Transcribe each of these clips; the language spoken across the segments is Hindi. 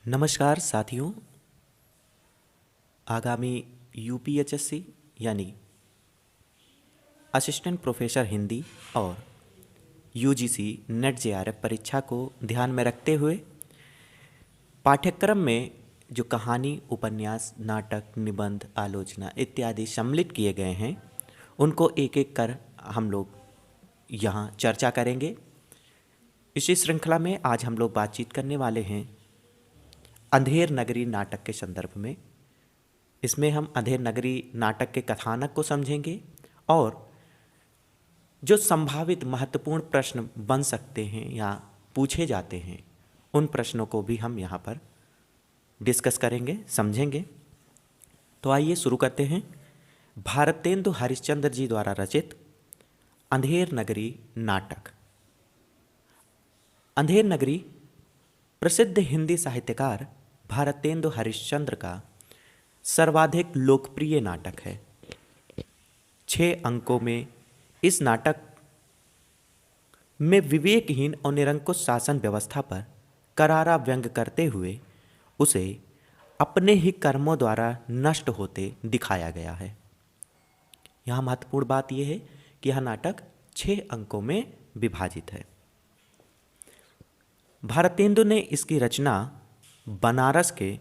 नमस्कार साथियों। आगामी यूपीएचएससी यानी असिस्टेंट प्रोफेसर हिंदी और यूजीसी नेट जेआरएफ परीक्षा को ध्यान में रखते हुए पाठ्यक्रम में जो कहानी, उपन्यास, नाटक, निबंध, आलोचना इत्यादि सम्मिलित किए गए हैं उनको एक एक कर हम लोग यहाँ चर्चा करेंगे। इसी श्रृंखला में आज हम लोग बातचीत करने वाले हैं अंधेर नगरी नाटक के संदर्भ में। इसमें हम अंधेर नगरी नाटक के कथानक को समझेंगे और जो संभावित महत्वपूर्ण प्रश्न बन सकते हैं या पूछे जाते हैं उन प्रश्नों को भी हम यहाँ पर डिस्कस करेंगे, समझेंगे। तो आइए शुरू करते हैं। भारतेंदु हरिश्चंद्र जी द्वारा रचित अंधेर नगरी नाटक। अंधेर नगरी प्रसिद्ध हिंदी साहित्यकार भारतेंदु हरिश्चंद्र का सर्वाधिक लोकप्रिय नाटक है। 6 अंकों में इस नाटक में विवेकहीन और निरंकुश शासन व्यवस्था पर करारा व्यंग करते हुए उसे अपने ही कर्मों द्वारा नष्ट होते दिखाया गया है। यहाँ महत्वपूर्ण बात यह है कि यह नाटक 6 अंकों में विभाजित है। भारतेंदु ने इसकी रचना बनारस के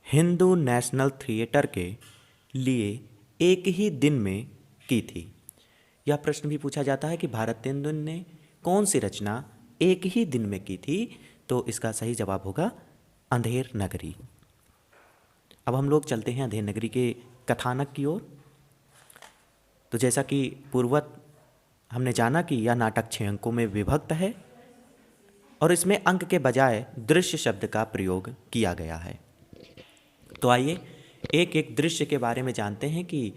हिंदू नेशनल थिएटर के लिए एक ही दिन में की थी। यह प्रश्न भी पूछा जाता है कि भारतेंदु ने कौन सी रचना एक ही दिन में की थी, तो इसका सही जवाब होगा अंधेर नगरी। अब हम लोग चलते हैं अंधेर नगरी के कथानक की ओर। तो जैसा कि पूर्वत हमने जाना कि यह नाटक 6 अंकों में विभक्त है और इसमें अंक के बजाय दृश्य शब्द का प्रयोग किया गया है। तो आइए एक एक दृश्य के बारे में जानते हैं कि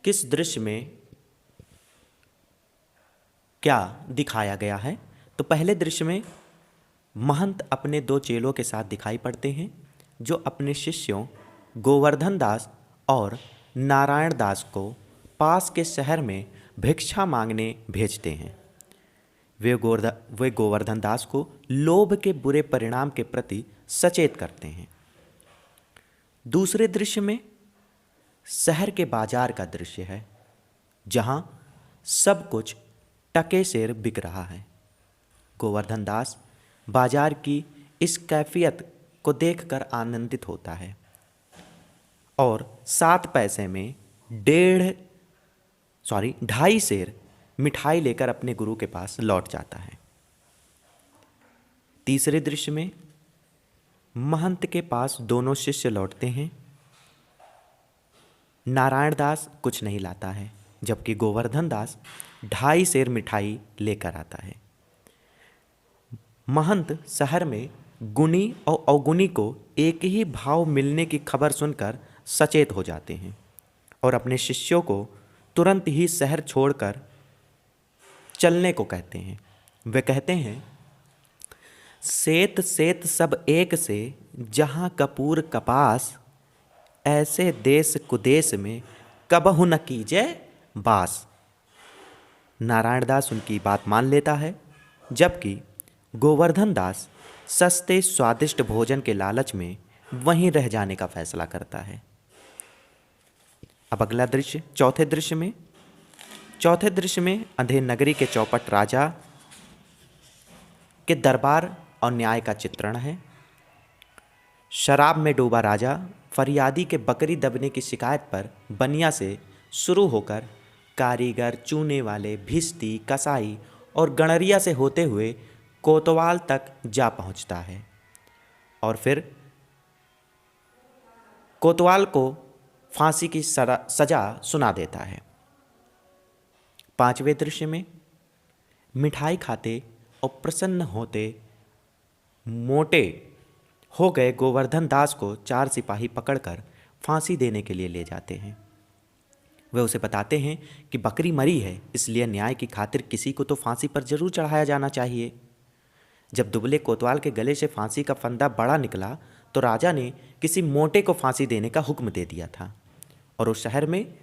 किस दृश्य में क्या दिखाया गया है। तो पहले दृश्य में महंत अपने 2 चेलों के साथ दिखाई पड़ते हैं जो अपने शिष्यों गोवर्धन दास और नारायण दास को पास के शहर में भिक्षा मांगने भेजते हैं। वे गोवर्धन दास को लोभ के बुरे परिणाम के प्रति सचेत करते हैं। दूसरे दृश्य में शहर के बाजार का दृश्य है जहां सब कुछ टके सेर बिक रहा है। गोवर्धन दास बाजार की इस कैफियत को देखकर आनंदित होता है और 7 पैसे में 2.5 सेर मिठाई लेकर अपने गुरु के पास लौट जाता है। तीसरे दृश्य में महंत के पास दोनों शिष्य लौटते हैं। नारायण दास कुछ नहीं लाता है जबकि गोवर्धन दास 2.5 सेर मिठाई लेकर आता है। महंत शहर में गुणी और अवगुणी को एक ही भाव मिलने की खबर सुनकर सचेत हो जाते हैं और अपने शिष्यों को तुरंत ही शहर छोड़कर चलने को कहते हैं। वे कहते हैं, सेत सेत सब एक से जहाँ कपूर कपास, ऐसे देश कुदेश में कबहु न कीजे बास। नारायण दास उनकी बात मान लेता है जबकि गोवर्धन दास सस्ते स्वादिष्ट भोजन के लालच में वहीं रह जाने का फैसला करता है। अब अगला दृश्य चौथे दृश्य में अंधेर नगरी के चौपट राजा के दरबार और न्याय का चित्रण है। शराब में डूबा राजा फरियादी के बकरी दबने की शिकायत पर बनिया से शुरू होकर कारीगर, चूने वाले, भिस्ती, कसाई और गणरिया से होते हुए कोतवाल तक जा पहुंचता है और फिर कोतवाल को फांसी की सजा सुना देता है। 5वें दृश्य में मिठाई खाते और प्रसन्न होते मोटे हो गए गोवर्धन दास को 4 सिपाही पकड़कर फांसी देने के लिए ले जाते हैं। वे उसे बताते हैं कि बकरी मरी है, इसलिए न्याय की खातिर किसी को तो फांसी पर जरूर चढ़ाया जाना चाहिए। जब दुबले कोतवाल के गले से फांसी का फंदा बड़ा निकला तो राजा ने किसी मोटे को फांसी देने का हुक्म दे दिया था और उस शहर में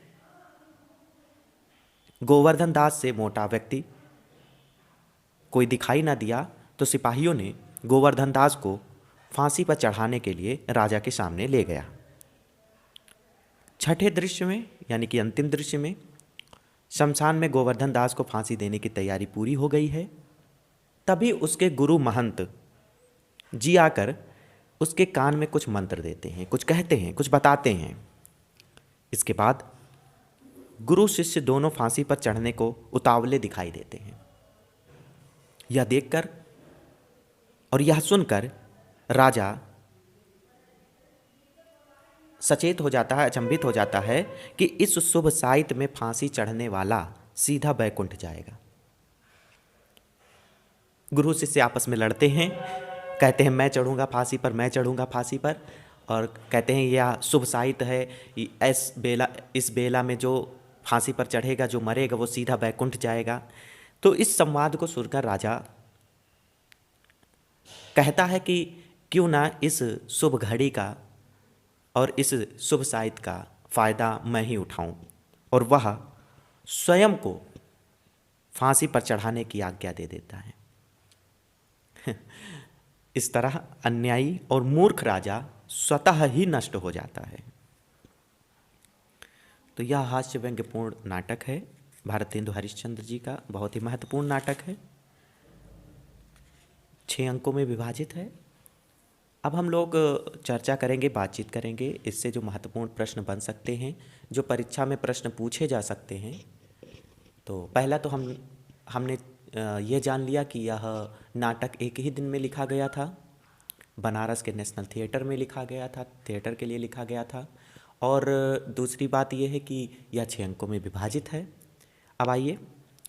गोवर्धन दास से मोटा व्यक्ति कोई दिखाई ना दिया तो सिपाहियों ने गोवर्धन दास को फांसी पर चढ़ाने के लिए राजा के सामने ले गया। छठे दृश्य में यानी कि अंतिम दृश्य में शमशान में गोवर्धन दास को फांसी देने की तैयारी पूरी हो गई है। तभी उसके गुरु महंत जी आकर उसके कान में कुछ मंत्र देते हैं, कुछ कहते हैं, कुछ बताते हैं। इसके बाद गुरु शिष्य दोनों फांसी पर चढ़ने को उतावले दिखाई देते हैं। यह देखकर और यह सुनकर राजा सचेत हो जाता है, अचंभित हो जाता है कि इस शुभ साइत में फांसी चढ़ने वाला सीधा बैकुंठ जाएगा। गुरु शिष्य आपस में लड़ते हैं, कहते हैं मैं चढ़ूंगा फांसी पर, मैं चढ़ूंगा फांसी पर, और कहते हैं यह शुभ साइत है, इस बेला में जो फांसी पर चढ़ेगा, जो मरेगा वो सीधा बैकुंठ जाएगा। तो इस संवाद को सुनकर राजा कहता है कि क्यों ना इस शुभ घड़ी का और इस शुभ साइत का फायदा मैं ही उठाऊं, और वह स्वयं को फांसी पर चढ़ाने की आज्ञा दे देता है। इस तरह अन्यायी और मूर्ख राजा स्वतः ही नष्ट हो जाता है। तो यह हास्य व्यंग्यपूर्ण नाटक है, भारतेंदु हरिश्चंद्र जी का बहुत ही महत्वपूर्ण नाटक है। 6 अंकों में विभाजित है। अब हम लोग चर्चा करेंगे, बातचीत करेंगे, इससे जो महत्वपूर्ण प्रश्न बन सकते हैं, जो परीक्षा में प्रश्न पूछे जा सकते हैं। तो पहला तो हमने ये जान लिया कि यह नाटक एक ही दिन में लिखा गया था, बनारस के नेशनल थिएटर में लिखा गया था, थिएटर के लिए लिखा गया था। और दूसरी बात यह है कि यह 6 अंकों में विभाजित है। अब आइए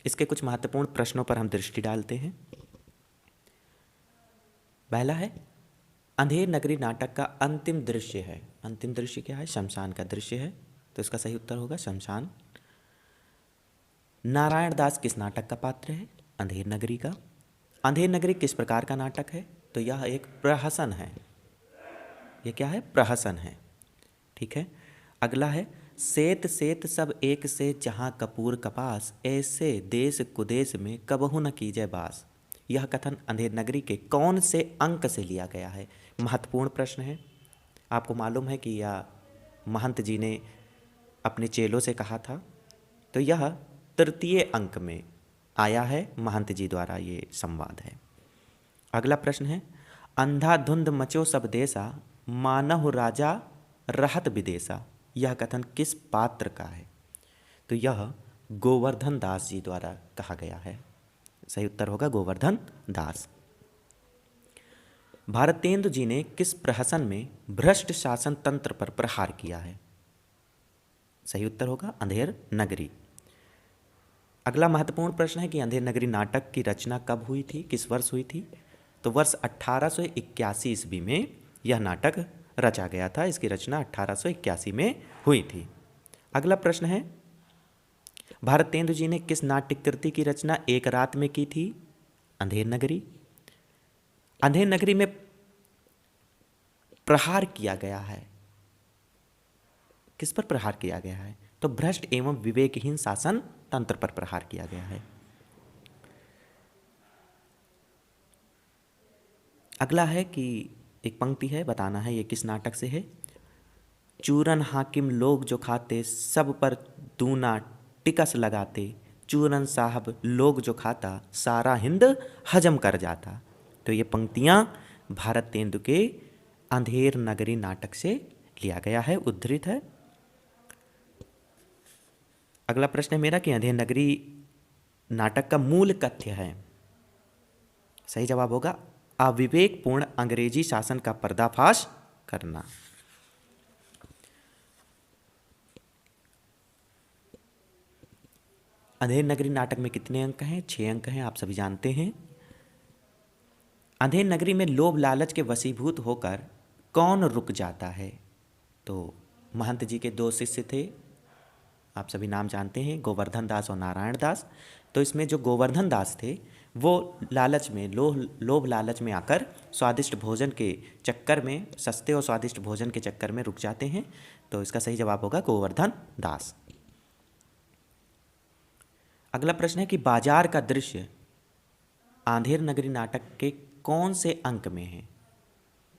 इसके कुछ महत्वपूर्ण प्रश्नों पर हम दृष्टि डालते हैं। पहला है, अंधेर नगरी नाटक का अंतिम दृश्य है। अंतिम दृश्य क्या है? शमशान का दृश्य है, तो इसका सही उत्तर होगा शमशान। नारायण दास किस नाटक का पात्र है? अंधेर नगरी का। अंधेर नगरी किस प्रकार का नाटक है? तो यह एक प्रहसन है। यह क्या है? प्रहसन है। ठीक है। अगला है, सेत सेत सब एक से जहाँ कपूर कपास, ऐसे देश कुदेश में कबहू न कीजय बास। यह कथन अंधेर नगरी के कौन से अंक से लिया गया है? महत्वपूर्ण प्रश्न है। आपको मालूम है कि यह महंत जी ने अपने चेलों से कहा था, तो यह तृतीय अंक में आया है, महंत जी द्वारा ये संवाद है। अगला प्रश्न है, अंधाधुंध मचो सब देसा, मानहु राजा रहत विदेशा। यह कथन किस पात्र का है? तो यह गोवर्धन दास जी द्वारा कहा गया है। सही उत्तर होगा गोवर्धन दास। भारतेंदु जी ने किस प्रहसन में भ्रष्ट शासन तंत्र पर प्रहार किया है? सही उत्तर होगा अंधेर नगरी। अगला महत्वपूर्ण प्रश्न है कि अंधेर नगरी नाटक की रचना कब हुई थी, किस वर्ष हुई थी? तो वर्ष 1881 ईस्वी में यह नाटक रचा गया था। इसकी रचना 1881 में हुई थी। अगला प्रश्न है, भारतेंदु जी ने किस नाट्य कृति की रचना एक रात में की थी? अंधेर नगरी। अंधेर नगरी में प्रहार किया गया है, किस पर प्रहार किया गया है? तो भ्रष्ट एवं विवेकहीन शासन तंत्र पर प्रहार किया गया है। अगला है कि एक पंक्ति है, बताना है ये किस नाटक से है। चूरन हाकिम लोग जो खाते, सब पर दूना टिकस लगाते, चूरन साहब लोग जो खाता, सारा हिंद हजम कर जाता। तो ये पंक्तियां भारतेंदु के अंधेर नगरी नाटक से लिया गया है, उद्धृत है। अगला प्रश्न है मेरा कि अंधेर नगरी नाटक का मूल कथ्य है। सही जवाब होगा अविवेकपूर्ण अंग्रेजी शासन का पर्दाफाश करना। अंधेर नगरी नाटक में कितने अंक हैं? 6 अंक हैं, आप सभी जानते हैं। अंधेर नगरी में लोभ लालच के वशीभूत होकर कौन रुक जाता है? तो महंत जी के 2 शिष्य थे, आप सभी नाम जानते हैं, गोवर्धन दास और नारायण दास। तो इसमें जो गोवर्धन दास थे वो लालच में, लोभ लालच में आकर स्वादिष्ट भोजन के चक्कर में, सस्ते और स्वादिष्ट भोजन के चक्कर में रुक जाते हैं। तो इसका सही जवाब होगा गोवर्धन दास। अगला प्रश्न है कि बाजार का दृश्य अंधेर नगरी नाटक के कौन से अंक में है?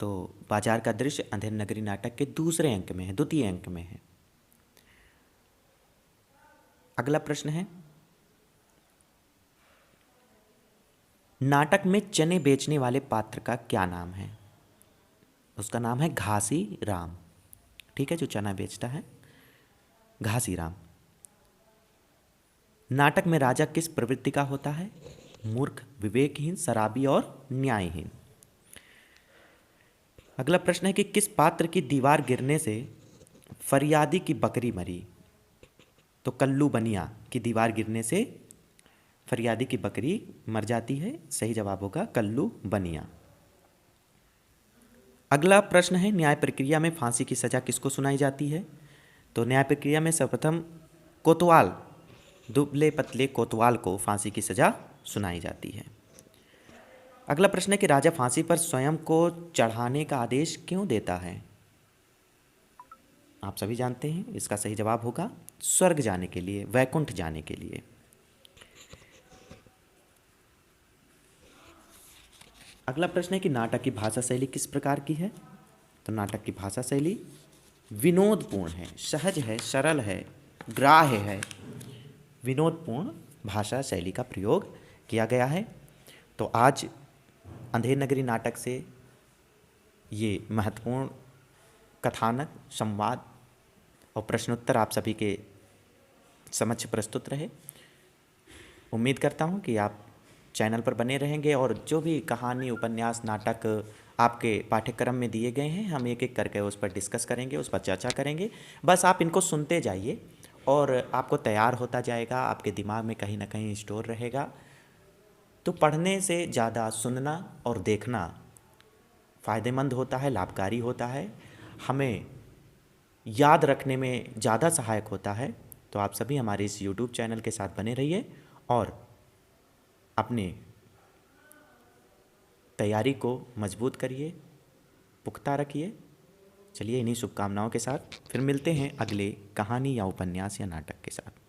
तो बाजार का दृश्य अंधेर नगरी नाटक के दूसरे अंक में है, द्वितीय अंक में है। अगला प्रश्न है, नाटक में चने बेचने वाले पात्र का क्या नाम है? उसका नाम है घासी राम। ठीक है, जो चना बेचता है, घासी राम। नाटक में राजा किस प्रवृत्ति का होता है? मूर्ख, विवेकहीन, शराबी और न्यायहीन। अगला प्रश्न है कि किस पात्र की दीवार गिरने से फरियादी की बकरी मरी? तो कल्लू बनिया की दीवार गिरने से फरियादी की बकरी मर जाती है। सही जवाब होगा कल्लू बनिया। अगला प्रश्न है, न्याय प्रक्रिया में फांसी की सजा किसको सुनाई जाती है? तो न्याय प्रक्रिया में सर्वप्रथम कोतवाल, दुबले पतले कोतवाल को फांसी की सजा सुनाई जाती है। अगला प्रश्न है कि राजा फांसी पर स्वयं को चढ़ाने का आदेश क्यों देता है? आप सभी जानते हैं, इसका सही जवाब होगा स्वर्ग जाने के लिए, वैकुंठ जाने के लिए। अगला प्रश्न है कि नाटक की भाषा शैली किस प्रकार की है? तो नाटक की भाषा शैली विनोदपूर्ण है, सहज है, सरल है, ग्राह्य है। विनोदपूर्ण भाषा शैली का प्रयोग किया गया है। तो आज अंधेर नगरी नाटक से ये महत्वपूर्ण कथानक, संवाद और प्रश्नोत्तर आप सभी के समक्ष प्रस्तुत रहे। उम्मीद करता हूँ कि आप चैनल पर बने रहेंगे और जो भी कहानी, उपन्यास, नाटक आपके पाठ्यक्रम में दिए गए हैं, हम एक एक करके उस पर डिस्कस करेंगे, उस पर चर्चा करेंगे। बस आप इनको सुनते जाइए और आपको तैयार होता जाएगा, आपके दिमाग में कहीं ना कहीं स्टोर रहेगा। तो पढ़ने से ज़्यादा सुनना और देखना फ़ायदेमंद होता है, लाभकारी होता है, हमें याद रखने में ज़्यादा सहायक होता है। तो आप सभी हमारे इस YouTube चैनल के साथ बने रहिए और अपने तैयारी को मजबूत करिए, पुख्ता रखिए। चलिए, इन्हीं शुभकामनाओं के साथ फिर मिलते हैं अगले कहानी या उपन्यास या नाटक के साथ।